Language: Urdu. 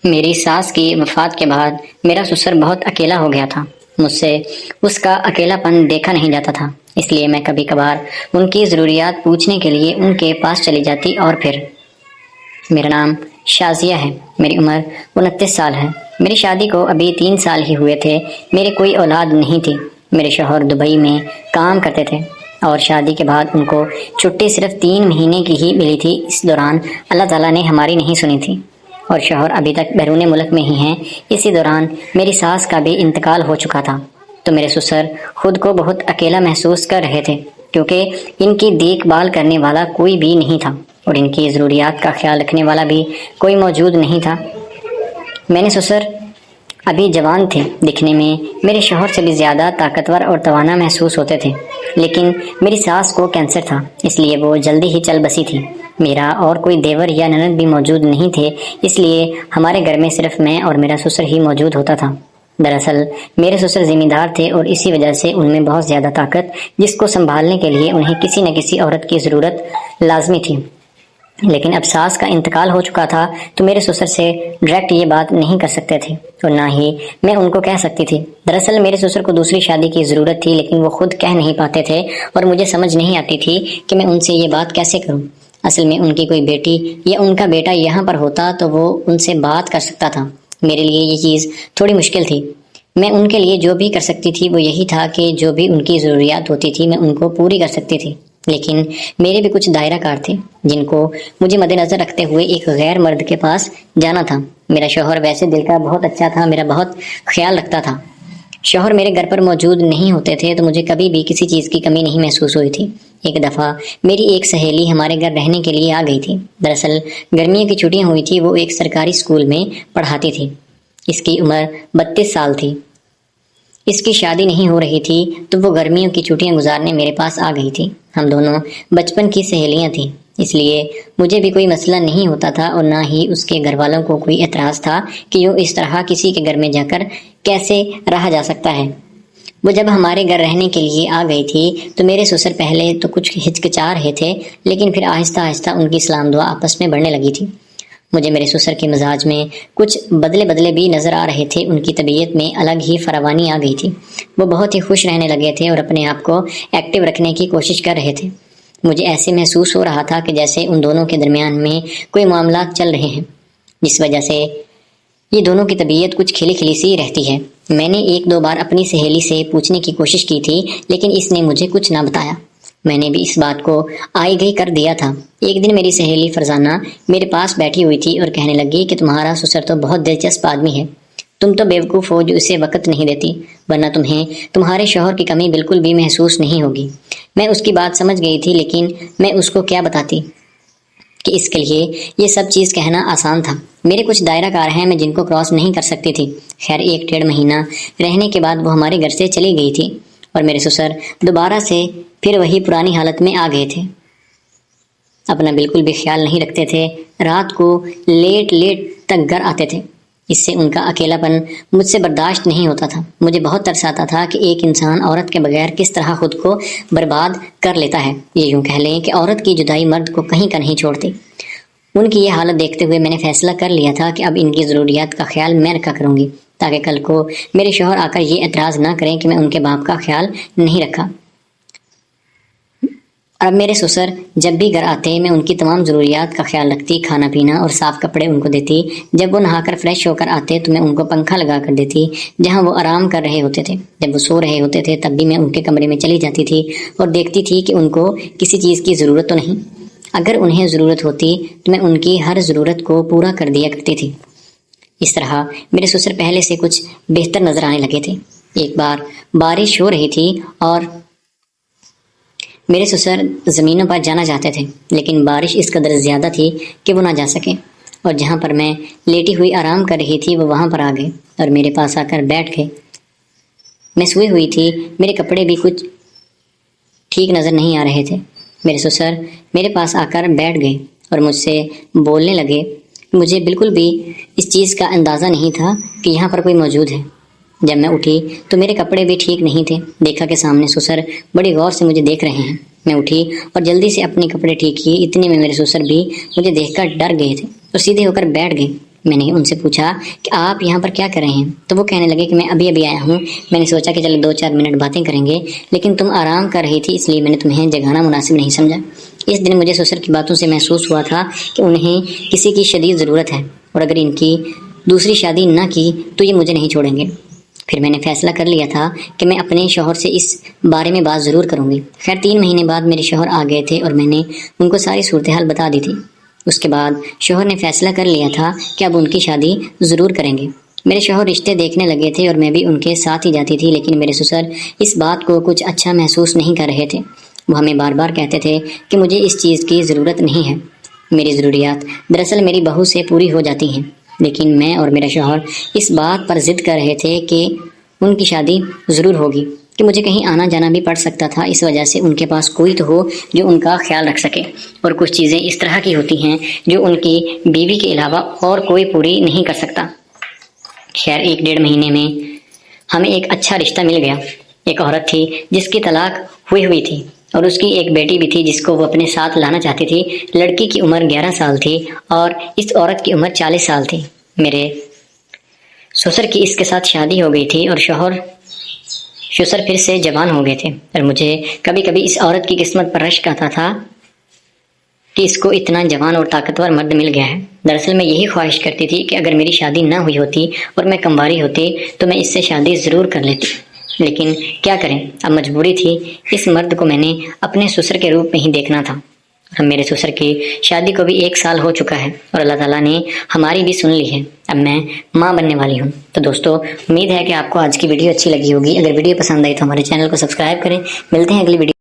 میری ساس کی وفات کے بعد میرا سسر بہت اکیلا ہو گیا تھا۔ مجھ سے اس کا اکیلا پن دیکھا نہیں جاتا تھا، اس لیے میں کبھی کبھار ان کی ضروریات پوچھنے کے لیے ان کے پاس چلی جاتی۔ اور پھر میرا نام شازیہ ہے، میری عمر 29 سال ہے۔ میری شادی کو ابھی 3 سال ہی ہوئے تھے۔ میرے کوئی اولاد نہیں تھی۔ میرے شوہر دبئی میں کام کرتے تھے اور شادی کے بعد ان کو چھٹی صرف 3 مہینے کی ہی ملی تھی۔ اس دوران اللہ تعالیٰ نے ہماری نہیں سنی تھی اور شوہر ابھی تک بیرون ملک میں ہی ہیں۔ اسی دوران میری ساس کا بھی انتقال ہو چکا تھا، تو میرے سسر خود کو بہت اکیلا محسوس کر رہے تھے، کیونکہ ان کی دیکھ بھال کرنے والا کوئی بھی نہیں تھا اور ان کی ضروریات کا خیال رکھنے والا بھی کوئی موجود نہیں تھا۔ میرے سسر ابھی جوان تھے، دکھنے میں میرے شوہر سے بھی زیادہ طاقتور اور توانا محسوس ہوتے تھے، لیکن میری ساس کو کینسر تھا، اس لیے وہ جلدی ہی چل بسی تھی۔ میرا اور کوئی دیور یا نند بھی موجود نہیں تھے، اس لیے ہمارے گھر میں صرف میں اور میرا سسر ہی موجود ہوتا تھا۔ دراصل میرے سسر ذمہ دار تھے اور اسی وجہ سے ان میں بہت زیادہ طاقت، جس کو سنبھالنے کے لیے انہیں کسی نہ کسی عورت کی ضرورت لازمی تھی۔ لیکن اب ساس کا انتقال ہو چکا تھا تو میرے سسر سے ڈائریکٹ یہ بات نہیں کر سکتے تھے اور نہ ہی میں ان کو کہہ سکتی تھی۔ دراصل میرے سسر کو دوسری شادی کی ضرورت تھی، لیکن وہ خود کہہ نہیں پاتے تھے اور مجھے سمجھ نہیں آتی تھی کہ میں ان سے یہ بات کیسے کروں۔ اصل میں ان کی کوئی بیٹی یا ان کا بیٹا یہاں پر ہوتا تو وہ ان سے بات کر سکتا تھا۔ میرے لیے یہ چیز تھوڑی مشکل تھی۔ میں ان کے لیے جو بھی کر سکتی تھی وہ یہی تھا کہ جو بھی ان کی ضروریات ہوتی تھی میں ان کو پوری کر سکتی تھی، لیکن میرے بھی کچھ دائرہ کار تھے جن کو مجھے مد نظر رکھتے ہوئے ایک غیر مرد کے پاس جانا تھا۔ میرا شوہر ویسے دل کا بہت اچھا تھا، میرا بہت خیال رکھتا تھا۔ شوہر میرے گھر پر موجود نہیں ہوتے تھے تو مجھے کبھی بھی کسی چیز کی کمی نہیں محسوس ہوئی تھی۔ ایک دفعہ میری ایک سہیلی ہمارے گھر رہنے کے لیے آ گئی تھی۔ دراصل گرمیوں کی چھٹیاں ہوئی تھی، وہ ایک سرکاری اسکول میں پڑھاتی تھی۔ اس کی عمر 32 سال تھی۔ اس کی شادی نہیں ہو رہی تھی تو وہ گرمیوں کی چھٹیاں گزارنے میرے پاس آ گئی تھی۔ ہم دونوں بچپن کی سہیلیاں تھیں، اس لیے مجھے بھی کوئی مسئلہ نہیں ہوتا تھا اور نہ ہی اس کے گھر والوں کو کوئی اعتراض تھا کہ یوں اس طرح کسی کے گھر میں جا کر کیسے رہا جا سکتا ہے۔ وہ جب ہمارے گھر رہنے کے لیے آ گئی تھی تو میرے سسر پہلے تو کچھ ہچکچا رہے تھے، لیکن پھر آہستہ آہستہ ان کی سلام دعا آپس میں بڑھنے لگی تھی۔ مجھے میرے سسر کے مزاج میں کچھ بدلے بھی نظر آ رہے تھے۔ ان کی طبیعت میں الگ ہی فراوانی آ گئی تھی۔ وہ بہت ہی خوش رہنے لگے تھے اور اپنے آپ کو ایکٹیو رکھنے کی کوشش کر رہے تھے۔ مجھے ایسے محسوس ہو رہا تھا کہ جیسے ان دونوں کے درمیان میں کوئی معاملات چل رہے ہیں، جس وجہ سے یہ دونوں کی طبیعت کچھ کھلی کھلی سی رہتی ہے۔ میں نے 1-2 بار اپنی سہیلی سے پوچھنے کی کوشش کی تھی، لیکن اس نے مجھے کچھ نہ بتایا۔ میں نے بھی اس بات کو آئی گئی کر دیا تھا۔ ایک دن میری سہیلی فرزانہ میرے پاس بیٹھی ہوئی تھی اور کہنے لگی کہ تمہارا سسر تو بہت دلچسپ آدمی ہے، تم تو بیوقوف ہو جو اسے وقت نہیں دیتی، ورنہ تمہیں تمہارے شوہر کی کمی بالکل بھی محسوس نہیں ہوگی۔ میں اس کی بات سمجھ گئی تھی، لیکن میں اس کو کیا بتاتی کہ اس کے لیے یہ سب چیز کہنا آسان تھا۔ میرے کچھ دائرہ کار ہیں میں جن کو کراس نہیں کر سکتی تھی۔ خیر 1-1.5 مہینہ رہنے کے بعد وہ ہمارے گھر سے چلی گئی تھی اور میرے سسر دوبارہ سے پھر وہی پرانی حالت میں آ گئے تھے۔ اپنا بالکل بھی خیال نہیں رکھتے تھے، رات کو لیٹ تک گھر آتے تھے۔ اس سے ان کا اکیلا پن مجھ سے برداشت نہیں ہوتا تھا۔ مجھے بہت ترس آتا تھا کہ ایک انسان عورت کے بغیر کس طرح خود کو برباد کر لیتا ہے۔ یہ یوں کہہ لیں کہ عورت کی جدائی مرد کو کہیں کا نہیں چھوڑتی۔ ان کی یہ حالت دیکھتے ہوئے میں نے فیصلہ کر لیا تھا کہ اب ان کی ضروریات کا خیال میں رکھا کروں گی، تاکہ کل کو میرے شوہر آ کر یہ اعتراض نہ کریں کہ میں ان کے باپ کا خیال نہیں رکھا۔ اب میرے سسر جب بھی گھر آتے میں ان کی تمام ضروریات کا خیال رکھتی، کھانا پینا اور صاف کپڑے ان کو دیتی۔ جب وہ نہا کر فریش ہو کر آتے تو میں ان کو پنکھا لگا کر دیتی جہاں وہ آرام کر رہے ہوتے تھے۔ جب وہ سو رہے ہوتے تھے تب بھی میں ان کے کمرے میں چلی جاتی تھی اور دیکھتی تھی کہ ان کو کسی چیز کی ضرورت تو نہیں۔ اگر انہیں ضرورت ہوتی تو میں ان کی ہر ضرورت کو پورا کر دیا کرتی تھی۔ اس طرح میرے سسر پہلے سے کچھ بہتر نظر آنے لگے تھے۔ ایک بار بارش ہو رہی تھی اور میرے سسر زمینوں پر جانا چاہتے تھے، لیکن بارش اس قدر زیادہ تھی کہ وہ نہ جا سکے، اور جہاں پر میں لیٹی ہوئی آرام کر رہی تھی وہ وہاں پر آ گئے اور میرے پاس آ کر بیٹھ گئے۔ میں سوئی ہوئی تھی، میرے کپڑے بھی کچھ ٹھیک نظر نہیں آ رہے تھے۔ میرے سسر میرے پاس آ کر بیٹھ گئے اور مجھ سے بولنے لگے۔ مجھے بالکل بھی اس چیز کا اندازہ نہیں تھا کہ یہاں پر کوئی موجود ہے۔ جب میں اٹھی تو میرے کپڑے بھی ٹھیک نہیں تھے۔ دیکھا کہ سامنے سسر بڑی غور سے مجھے دیکھ رہے ہیں۔ میں اٹھی اور جلدی سے اپنے کپڑے ٹھیک کیے۔ اتنے میں میرے سسر بھی مجھے دیکھ کر ڈر گئے تھے اور سیدھے ہو کر بیٹھ گئے۔ میں نے ان سے پوچھا کہ آپ یہاں پر کیا کر رہے ہیں؟ تو وہ کہنے لگے کہ میں ابھی آیا ہوں، میں نے سوچا کہ چلو 2-4 منٹ باتیں کریں گے، لیکن تم آرام کر رہی تھی اس لیے میں نے تمہیں جگانا مناسب نہیں سمجھا۔ اس دن مجھے سسر کی باتوں سے محسوس ہوا تھا کہ انہیں کسی کی شدید ضرورت ہے، اور اگر ان کی دوسری شادی نہ کی تو یہ مجھے نہیں چھوڑیں گے۔ پھر میں نے فیصلہ کر لیا تھا کہ میں اپنے شوہر سے اس بارے میں بات ضرور کروں گی۔ خیر 3 مہینے بعد میرے شوہر آ گئے تھے اور میں نے ان کو ساری صورتحال بتا دی تھی۔ اس کے بعد شوہر نے فیصلہ کر لیا تھا کہ اب ان کی شادی ضرور کریں گے۔ میرے شوہر رشتے دیکھنے لگے تھے اور میں بھی ان کے ساتھ ہی جاتی تھی، لیکن میرے سسر اس بات کو کچھ اچھا محسوس نہیں کر رہے تھے۔ وہ ہمیں بار بار کہتے تھے کہ مجھے اس چیز کی ضرورت نہیں ہے۔ میری ضروریات دراصل میری بہو سے پوری ہو جاتی ہیں، لیکن میں اور میرا شوہر اس بات پر ضد کر رہے تھے کہ ان کی شادی ضرور ہوگی، کہ مجھے کہیں آنا جانا بھی پڑ سکتا تھا، اس وجہ سے ان کے پاس کوئی تو ہو جو ان کا خیال رکھ سکے، اور کچھ چیزیں اس طرح کی ہوتی ہیں جو ان کی بیوی کے علاوہ اور کوئی پوری نہیں کر سکتا۔ خیر 1-1.5 مہینے میں ہمیں ایک اچھا رشتہ مل گیا۔ ایک عورت تھی جس کی طلاق ہوئی تھی اور اس کی ایک بیٹی بھی تھی جس کو وہ اپنے ساتھ لانا چاہتی تھی۔ لڑکی کی عمر 11 سال تھی اور اس عورت کی عمر 40 سال تھی۔ میرے سسر کی اس کے ساتھ شادی ہو گئی تھی اور شوہر پھر سے جوان ہو گئے تھے، اور مجھے کبھی کبھی اس عورت کی قسمت پر رشک آتا تھا کہ اس کو اتنا جوان اور طاقتور مرد مل گیا ہے۔ دراصل میں یہی خواہش کرتی تھی کہ اگر میری شادی نہ ہوئی ہوتی اور میں کنواری ہوتی تو میں اس سے شادی ضرور کر لیتی، لیکن کیا کریں، اب مجبوری تھی۔ اس مرد کو میں نے اپنے سسر کے روپ میں ہی دیکھنا تھا۔ اب میرے سسر کی شادی کو بھی 1 سال ہو چکا ہے اور اللہ تعالیٰ نے ہماری بھی سن لی ہے۔ اب میں ماں بننے والی ہوں۔ تو دوستو، امید ہے کہ آپ کو آج کی ویڈیو اچھی لگی ہوگی۔ اگر ویڈیو پسند آئی تو ہمارے چینل کو سبسکرائب کریں۔ ملتے ہیں اگلی ویڈیو